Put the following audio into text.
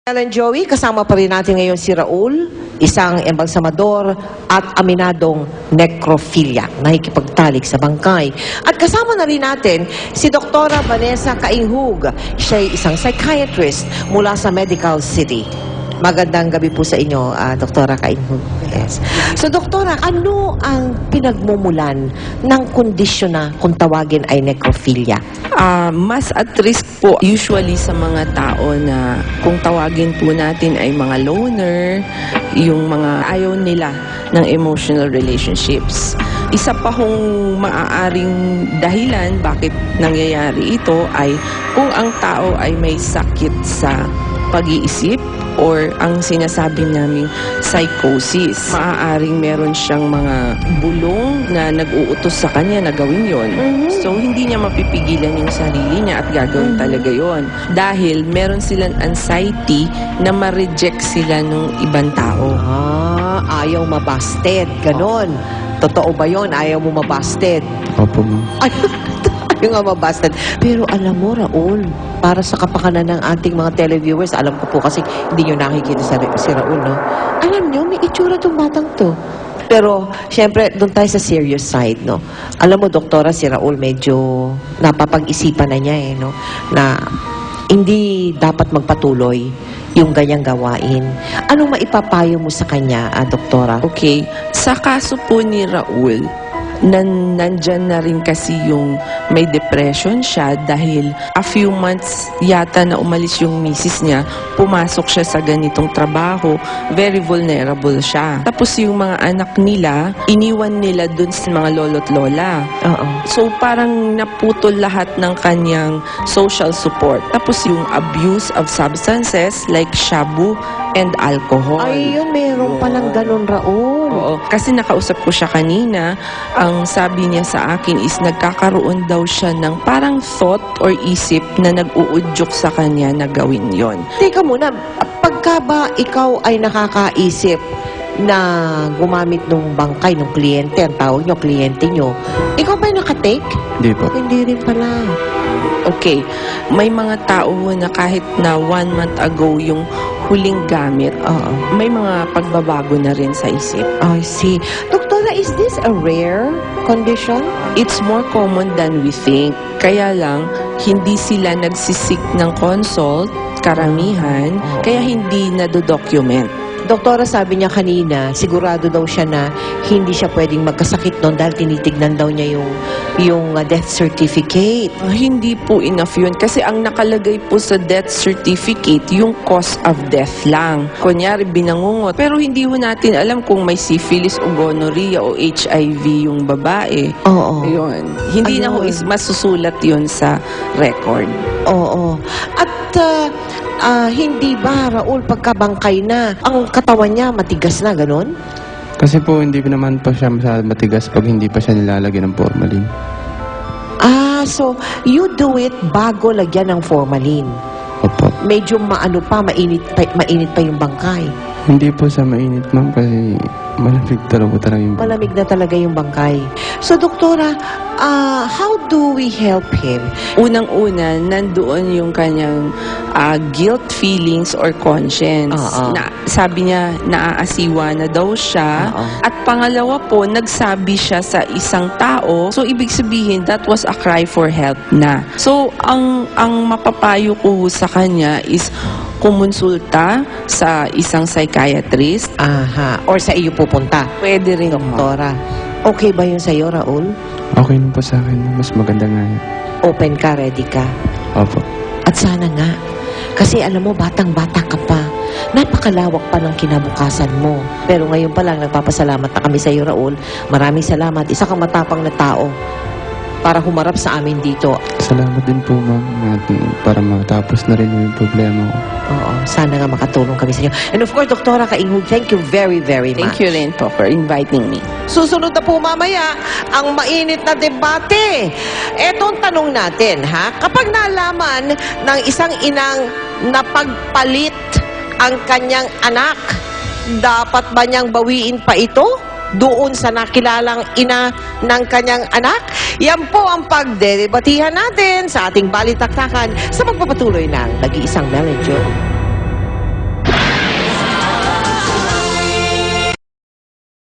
Alan Joey, kasama pa rin natin ngayon si Raul, isang embalsamador at aminadong necrophilia, nakikipagtalik sa bangkay. At kasama na rin natin si Dr. Vanessa Cainhug, siya ay isang psychiatrist mula sa Medical City. Magandang gabi po sa inyo, Dr. Cainhug. Yes. So, Doktora, ano ang pinagmumulan ng kondisyon na kung tawagin ay necrophilia? Mas at risk po usually sa mga tao na kung tawagin po natin ay mga loner, yung mga ayaw nila ng emotional relationships. Isa pa hong maaaring dahilan bakit nangyayari ito ay kung ang tao ay may sakit sa pag-iisip or ang sinasabi naming psychosis. Maaaring meron siyang mga bulong na nag-uutos sa kanya na gawin yon. So, hindi niya mapipigilan yung sarili niya at gagawin talaga yon. Dahil meron silang anxiety na ma-reject sila ng ibang tao. Ayaw mabasted. Ganon. Totoo ba yon? Ayaw mo mabasted? Opo, ma'am. Yung nga mabasted. Pero alam mo, Raul, para sa kapakanan ng ating mga televiewers, alam ko po kasi hindi nyo nakikita si Raul, no? Alam nyo, may itsura tong batang to. Pero, syempre, doon tayo sa serious side, no? Alam mo, Doktora, si Raul medyo napapag-isipan na niya, no? Na hindi dapat magpatuloy yung ganyang gawain. Anong maipapayo mo sa kanya, Doktora? Okay. Sa kaso po ni Raul, nandyan na rin kasi yung may depression siya dahil a few months yata na umalis yung misis niya, pumasok siya sa ganitong trabaho, very vulnerable siya. Tapos yung mga anak nila, iniwan nila dun sa mga lolo't lola. So parang naputol lahat ng kanyang social support. Tapos yung abuse of substances like shabu and alcohol. Ay, yun, meron palang ganun, Raul. Oo. Kasi nakausap ko siya kanina, ang sabi niya sa akin is nagkakaroon daw siya ng parang thought or isip na nag-uudyok sa kanya na gawin yon. Teka muna, pagka ba ikaw ay nakakaisip na gumamit ng bangkay ng kliyente, ang tawag nyo, kliyente nyo, ikaw ba'y nakatake? Hindi po. Hindi rin pala. Okay, may mga tao na kahit na 1 month ago yung huling gamit, may mga pagbabago na rin sa isip. I see. Doktora, is this a rare condition? It's more common than we think. Kaya lang, hindi sila nagsisik ng consult, karamihan, kaya hindi na-document. Doktora, sabi niya kanina, sigurado daw siya na hindi siya pwedeng magkasakit noon dahil tinitignan daw niya yung death certificate. Hindi po enough yun. Kasi ang nakalagay po sa death certificate, yung cause of death lang. Kunyari, binangungot. Pero hindi ho natin alam kung may syphilis o gonorrhea o HIV yung babae. Oo. Yun. Hindi na ho masusulat yun sa record. Oo. At hindi ba, Raul, pagkabangkay na, ang katawan niya matigas na, ganun? Kasi po, hindi naman po siya masyadong matigas pag hindi pa siya nilalagyan ng formalin. So, you do it bago lagyan ng formalin. Opo. Medyo mainit pa yung bangkay. Hindi po sa mainit, ma'am, kasi malamig talaga yung Malamig na talaga yung bangkay. So, Doktora, how do we help him? Unang-una, nandoon yung kanyang guilt feelings or conscience. Na, sabi niya, naaasiwa na daw siya. At pangalawa po, nagsabi siya sa isang tao. So, ibig sabihin, that was a cry for help na. So, ang mapapayo ko sa kanya is kumonsulta sa isang psychiatrist. Or sa iyo pupunta. Pwede rin. Doktora, okay ba yun sa'yo, Raul? Okay na po sa akin. Mas maganda nga yun. Open ka, ready ka? Opo. At sana nga. Kasi alam mo, batang-bata ka pa. Napakalawak pa ng kinabukasan mo. Pero ngayon pa lang, nagpapasalamat na kami sa iyo, Raul. Maraming salamat. Isa kang matapang na tao para humarap sa amin dito. Salamat din po, ma'am, para matapos na rin yung problema ko. Oo, sana nga makatulong kami sa inyo. And of course, Doktora Cainhug, thank you very, very much. Thank you rin po for inviting me. Susunod na po mamaya ang mainit na debate. Etong tanong natin, kapag nalaman ng isang inang napagpalit ang kanyang anak, dapat ba niyang bawiin pa ito doon sa nakilalang ina ng kanyang anak? Yan po ang pagdedebatihan natin sa ating balitaktakan sa magpapatuloy ng nag-iisang Mel and Joe.